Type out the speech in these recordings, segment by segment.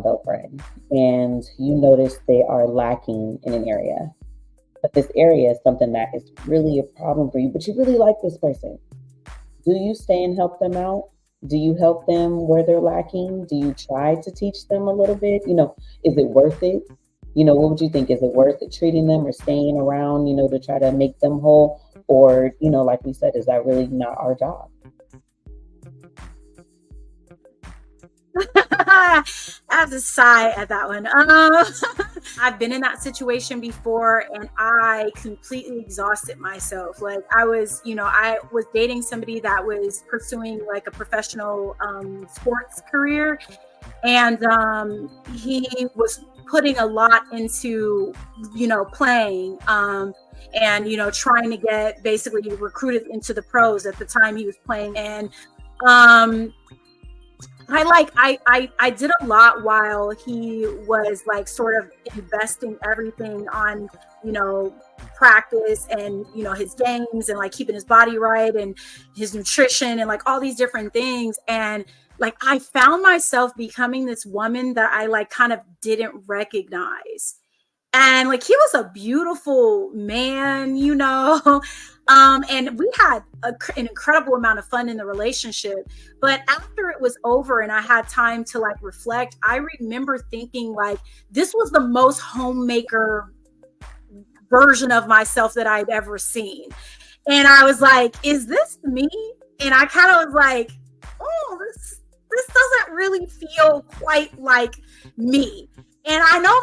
male friend and you notice they are lacking in an area, but this area is something that is really a problem for you, but you really like this person. Do you stay and help them out? Do you help them where they're lacking? Do you try to teach them a little bit? Is it worth it? What would you think? Is it worth it treating them or staying around, to try to make them whole? Or, like we said, is that really not our job? I have to sigh at that one. I've been in that situation before and I completely exhausted myself. Like I was dating somebody that was pursuing like a professional sports career, and he was putting a lot into, playing. And trying to get basically recruited into the pros at the time he was playing. And I did a lot while he was like sort of investing everything on, practice and, his games and like keeping his body right and his nutrition and like all these different things. And like, I found myself becoming this woman that I like kind of didn't recognize. And like, he was a beautiful man, and we had an incredible amount of fun in the relationship. But after it was over and I had time to like reflect, I remember thinking like, this was the most homemaker version of myself that I'd ever seen. And I was like, is this me? And I kind of was like, oh, this doesn't really feel quite like me. And I know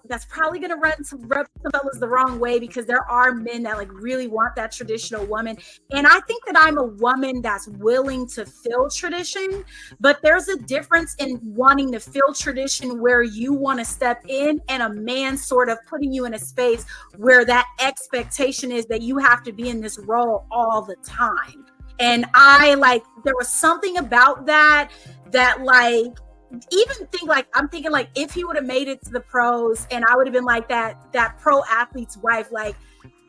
that's probably going to rub some fellas the wrong way, because there are men that like really want that traditional woman. And I think that I'm a woman that's willing to feel tradition, but there's a difference in wanting to feel tradition where you want to step in and a man sort of putting you in a space where that expectation is that you have to be in this role all the time. And there was something about that like, even I'm thinking like, if he would have made it to the pros and I would have been like that pro athlete's wife, like,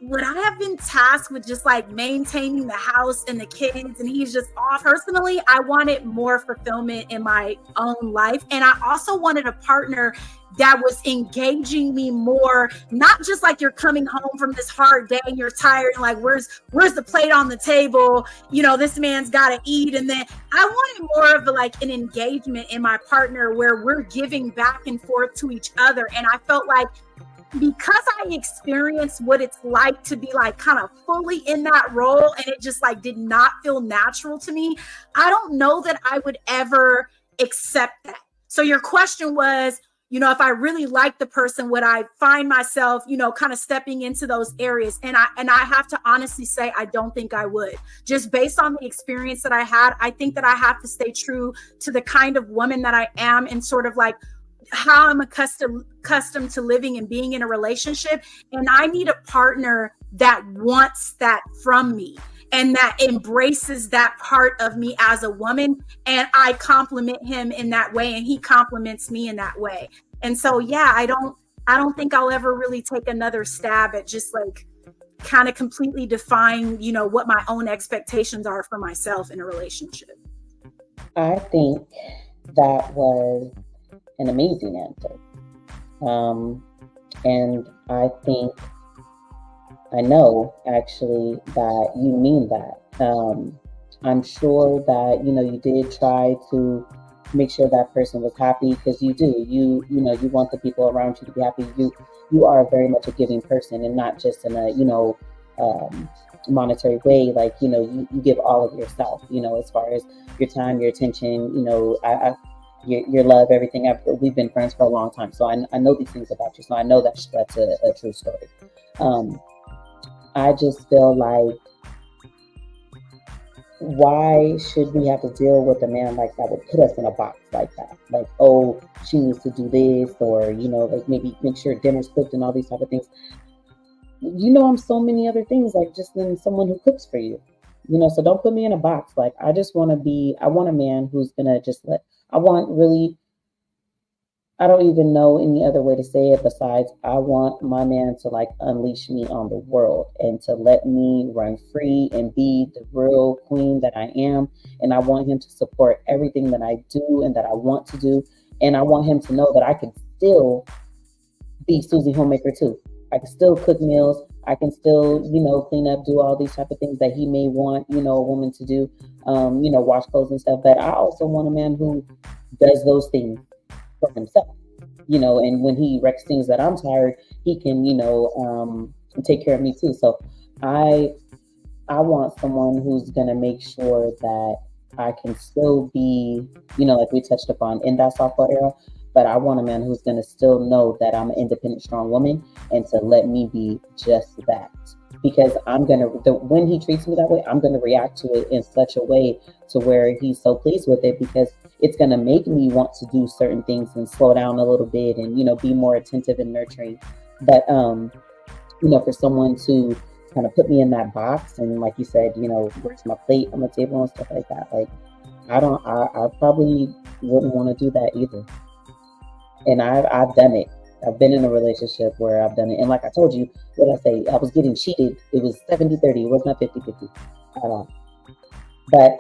would I have been tasked with just like maintaining the house and the kids and he's just off? Personally, I wanted more fulfillment in my own life. And I also wanted a partner that was engaging me more, not just like you're coming home from this hard day and you're tired and like, where's the plate on the table? This man's got to eat. And then I wanted more of like an engagement in my partner where we're giving back and forth to each other. And I felt like, because I experienced what it's like to be like kind of fully in that role and it just like did not feel natural to me, I don't know that I would ever accept that. So your question was, if I really like the person, would I find myself, kind of stepping into those areas? And I have to honestly say, I don't think I would. Just based on the experience that I had, I think that I have to stay true to the kind of woman that I am and sort of like how I'm accustomed to living and being in a relationship. And I need a partner that wants that from me and that embraces that part of me as a woman. And I compliment him in that way and he compliments me in that way. And so, yeah, I don't think I'll ever really take another stab at just like kind of completely define, what my own expectations are for myself in a relationship. I think that was an amazing answer. And I know actually that you mean that. I'm sure that, you did try to make sure that person was happy, because you do, you want the people around you to be happy. You are very much a giving person, and not just in a, monetary way. Like, you give all of yourself, as far as your time, your attention, your love, everything. We've been friends for a long time, so I know these things about you. So I know that's a true story. I just feel like, why should we have to deal with a man like that would put us in a box like that? Like, oh, she needs to do this, or like maybe make sure dinner's cooked and all these type of things. I'm so many other things, like just than someone who cooks for you. So don't put me in a box. Like, I want a man who's gonna just I don't even know any other way to say it besides, I want my man to like unleash me on the world and to let me run free and be the real queen that I am. And I want him to support everything that I do and that I want to do. And I want him to know that I can still be Susie Homemaker too. I can still cook meals. I can still, clean up, do all these type of things that he may want, a woman to do, wash clothes and stuff. But I also want a man who does those things for himself, and when he wrecks things that I'm tired, he can, take care of me too. So I I want someone who's gonna make sure that I can still be, like we touched upon in that softball era, but I want a man who's gonna still know that I'm an independent, strong woman and to let me be just that. Because when he treats me that way, I'm gonna react to it in such a way to where he's so pleased with it because it's gonna make me want to do certain things and slow down a little bit and, be more attentive and nurturing. But for someone to kind of put me in that box and like you said, where's my plate on the table and stuff like that. Like I probably wouldn't want to do that either. And I've done it. I've been in a relationship where I've done it. And like I told you, what I say, I was getting cheated. It was 70-30. It was not 50-50 at all. But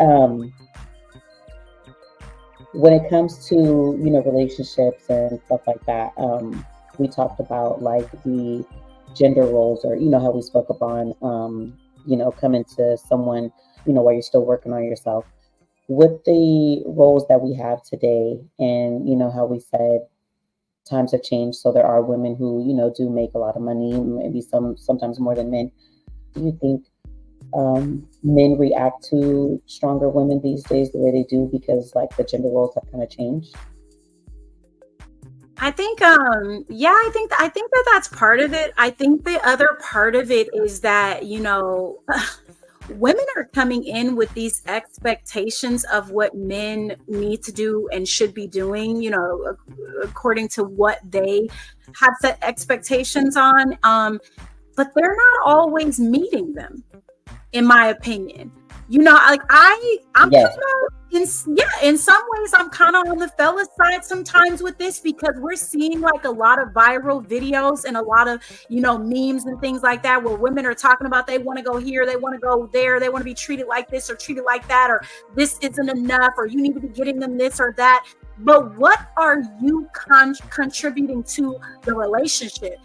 when it comes to, relationships and stuff like that, we talked about like the gender roles or, how we spoke upon, coming to someone, while you're still working on yourself. With the roles that we have today and, how we said times have changed. So there are women who, do make a lot of money, maybe sometimes more than men. Do you think men react to stronger women these days the way they do because like the gender roles have kind of changed? I think yeah, I think that that's part of it. I think the other part of it is that, women are coming in with these expectations of what men need to do and should be doing, according to what they have set expectations on. But they're not always meeting them, in my opinion. Like I'm Yes. in some ways I'm kind of on the fella side sometimes with this because we're seeing like a lot of viral videos and a lot of, memes and things like that where women are talking about they want to go here, they want to go there, they want to be treated like this or treated like that, or this isn't enough, or you need to be getting them this or that. But what are you contributing to the relationship?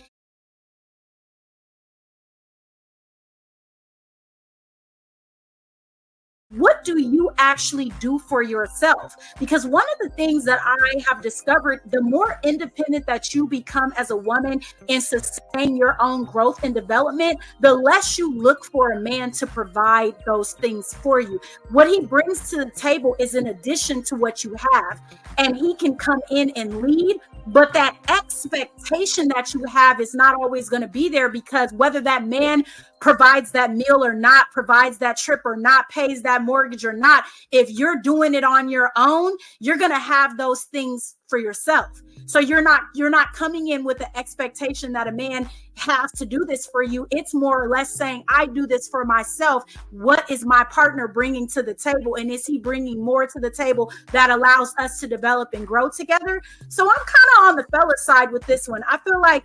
What do you actually do for yourself? Because one of the things that I have discovered, the more independent that you become as a woman and sustain your own growth and development, the less you look for a man to provide those things for you. What he brings to the table is in addition to what you have, and he can come in and lead. But that expectation that you have is not always going to be there because whether that man provides that meal or not, provides that trip or not, pays that mortgage or not, if you're doing it on your own, you're going to have those things for yourself. So you're not coming in with the expectation that a man has to do this for you. It's more or less saying, I do this for myself. What is my partner bringing to the table? And is he bringing more to the table that allows us to develop and grow together? So I'm kind of on the fella side with this one. I feel like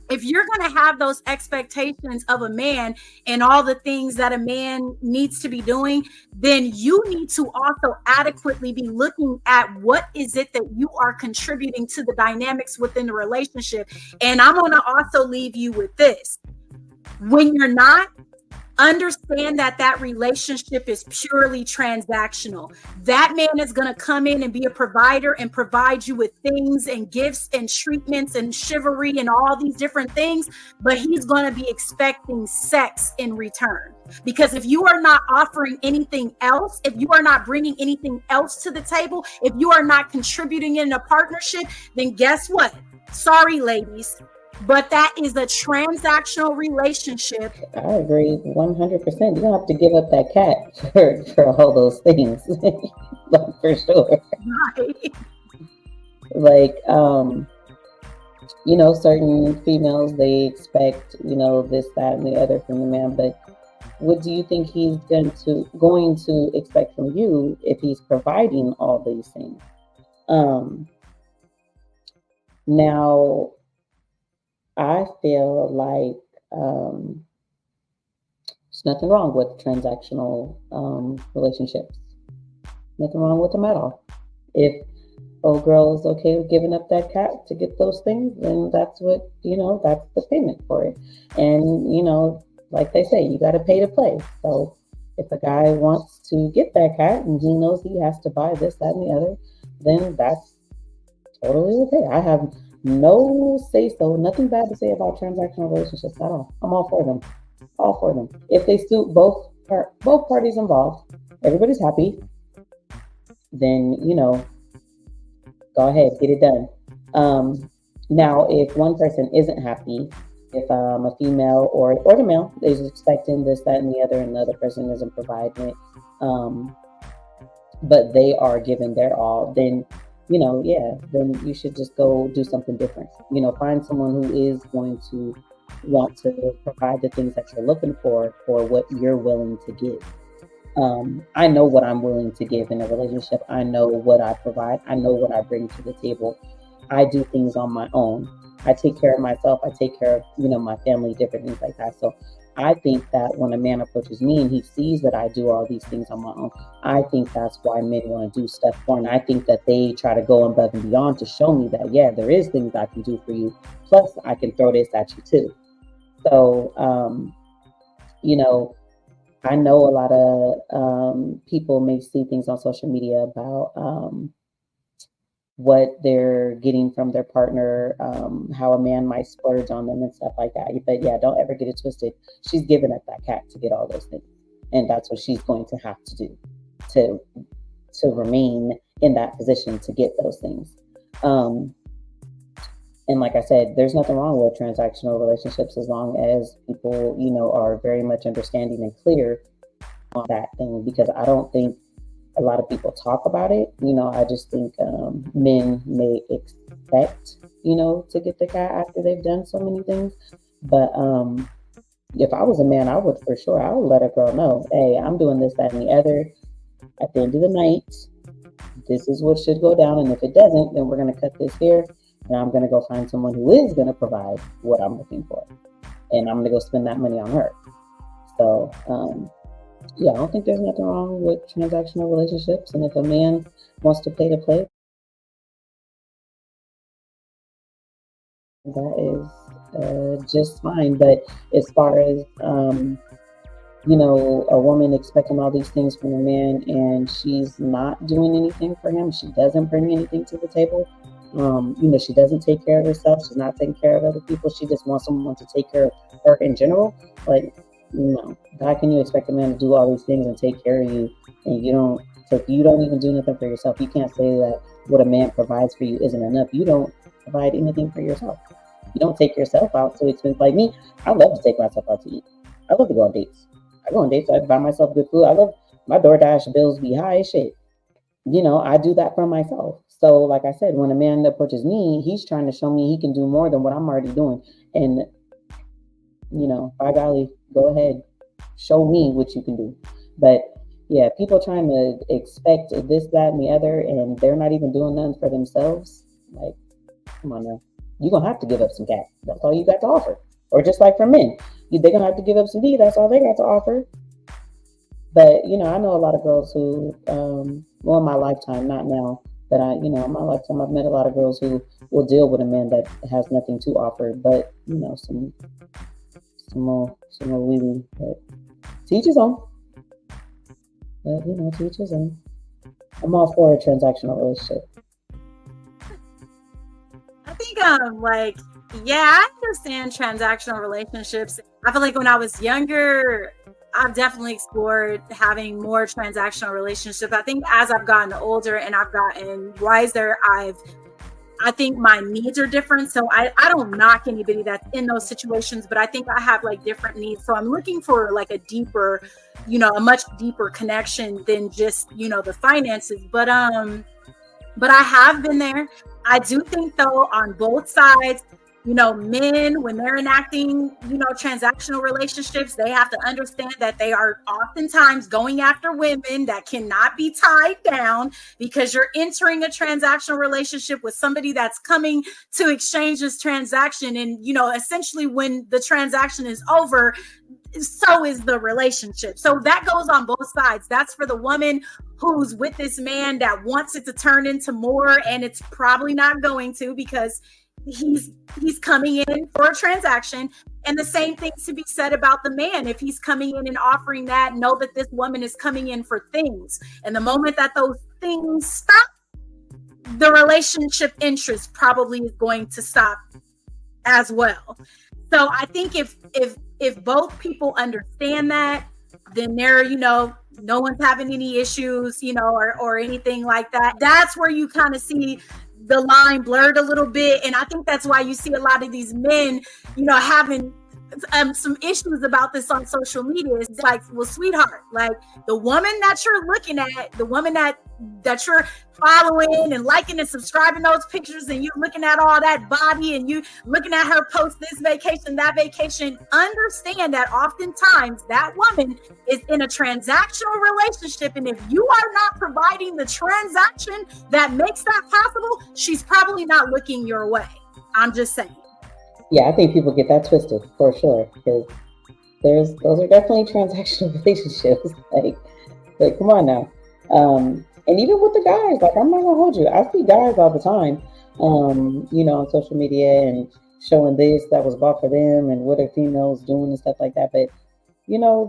if you're going to have those expectations of a man and all the things that a man needs to be doing, then you need to also adequately be looking at what is it that you are contributing to the dynamics within the relationship. And I'm going to also leave you with this. When you're not, understand that relationship is purely transactional. That man is going to come in and be a provider and provide you with things and gifts and treatments and chivalry and all these different things, but he's going to be expecting sex in return. Because if you are not offering anything else, if you are not bringing anything else to the table, if you are not contributing in a partnership, then guess what? Sorry, ladies, but that is a transactional relationship. I agree 100%. You don't have to give up that cat for all those things. For sure. Right. Like, certain females, they expect, this, that, and the other from the man. But what do you think he's going to expect from you if he's providing all these things? Now, I feel like there's nothing wrong with transactional relationships. Nothing wrong with them at all. If old girl is okay with giving up that cat to get those things, then that's what, that's the payment for it. And, like they say, you got to pay to play. So if a guy wants to get that cat and he knows he has to buy this, that, and the other, then that's totally okay. I have no say so, nothing bad to say about transactional relationships at all. I'm all for them. All for them. If they suit both parties involved, everybody's happy, then go ahead, get it done. Um, Now, if one person isn't happy, if a female or the male is expecting this, that, and the other person isn't providing it, um, but they are giving their all, then yeah, then you should just go do something different. Find someone who is going to want to provide the things that you're looking for what you're willing to give. I know what I'm willing to give in a relationship. I know what I provide. I know what I bring to the table. I do things on my own. I take care of myself. I take care of, my family, different things like that. So I think that when a man approaches me and he sees that I do all these things on my own, I think that's why men want to do stuff for. And I think that they try to go above and beyond to show me that, yeah, there is things I can do for you. Plus, I can throw this at you too. So, you know, I know a lot of people may see things on social media about what they're getting from their partner, how a man might splurge on them and stuff like that. But yeah, don't ever get it twisted. She's giving up that cat to get all those things, and that's what she's going to have to do to remain in that position to get those things. Um, and like I said, there's nothing wrong with transactional relationships as long as people, are very much understanding and clear on that thing. Because I don't think a lot of people talk about it. I just think men may expect, to get the cat after they've done so many things. But if I was a man, I would for sure, I would let a girl know, hey, I'm doing this, that, and the other. At the end of the night, this is what should go down. And if it doesn't, then we're going to cut this here. And I'm going to go find someone who is going to provide what I'm looking for. And I'm going to go spend that money on her. So, yeah, I don't think there's nothing wrong with transactional relationships. And if a man wants to pay to play, that is just fine. But as far as, a woman expecting all these things from a man and she's not doing anything for him, she doesn't bring anything to the table. She doesn't take care of herself. She's not taking care of other people. She just wants someone to take care of her in general. Like, no, how can you expect a man to do all these things and take care of you, and you don't even do nothing for yourself? You can't say that what a man provides for you isn't enough. You don't provide anything for yourself. You don't take yourself out to expense. Like me, I love to take myself out to eat. I love to go on dates. I go on dates. I buy myself good food. I love my DoorDash bills be high as shit. I do that for myself. So, like I said, when a man approaches me, he's trying to show me he can do more than what I'm already doing. And, by golly, go ahead, show me what you can do. But yeah, people trying to expect this, that, and the other, and they're not even doing nothing for themselves. Like, come on now. You're going to have to give up some cat. That's all you got to offer. Or just like for men, they're going to have to give up some D. That's all they got to offer. But, I know a lot of girls who, well, in my lifetime, not now, but in my lifetime, I've met a lot of girls who will deal with a man that has nothing to offer, but, some more wee wee. But to each his own. But, to each his own. I'm all for a transactional relationship. I think yeah, I understand transactional relationships. I feel like when I was younger, I've definitely explored having more transactional relationship. I think as I've gotten older and I've gotten wiser, I think my needs are different. So I don't knock anybody that's in those situations, but I think I have like different needs. So I'm looking for like a deeper, a much deeper connection than just, the finances. But I have been there. I do think though on both sides, men, when they're enacting, transactional relationships, they have to understand that they are oftentimes going after women that cannot be tied down because you're entering a transactional relationship with somebody that's coming to exchange this transaction. And, essentially when the transaction is over, so is the relationship. So that goes on both sides. That's for the woman who's with this man that wants it to turn into more, and it's probably not going to, because he's coming in for a transaction. And the same thing to be said about the man. If he's coming in and offering that, know that this woman is coming in for things. And the moment that those things stop, the relationship interest probably is going to stop as well. So I think if both people understand that, then they're, no one's having any issues, or anything like that. That's where you kind of see the line blurred a little bit. And I think that's why you see a lot of these men, having some issues about this on social media. It's like, well, sweetheart, like the woman that you're looking at, the woman that you're following and liking and subscribing those pictures, and you looking at all that body, and you looking at her post this vacation, that vacation, understand that oftentimes that woman is in a transactional relationship. And if you are not providing the transaction that makes that possible, she's probably not looking your way. I'm just saying. Yeah, I think people get that twisted for sure, because those are definitely transactional relationships. Like come on now. And even with the guys, like I'm not gonna hold you. I see guys all the time, on social media and showing this that was bought for them and what are females doing and stuff like that. But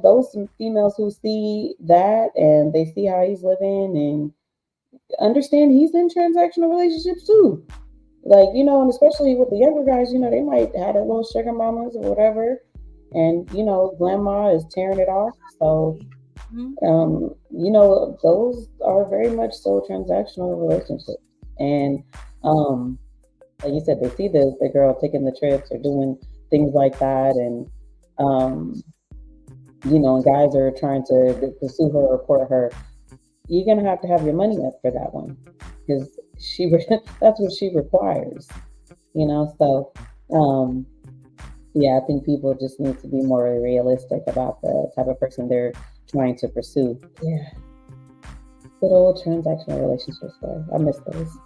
those females who see that and they see how he's living and understand he's in transactional relationships too. Like, and especially with the younger guys, they might have their little sugar mamas or whatever. And, grandma is tearing it off. So, those are very much so transactional relationships. And, like you said, they see the girl taking the trips or doing things like that. And, and guys are trying to pursue her or court her. You're going to have your money up for that one, because that's what she requires, so I think people just need to be more realistic about the type of person they're trying to pursue. Yeah, good old transactional relationships, boy. I miss those.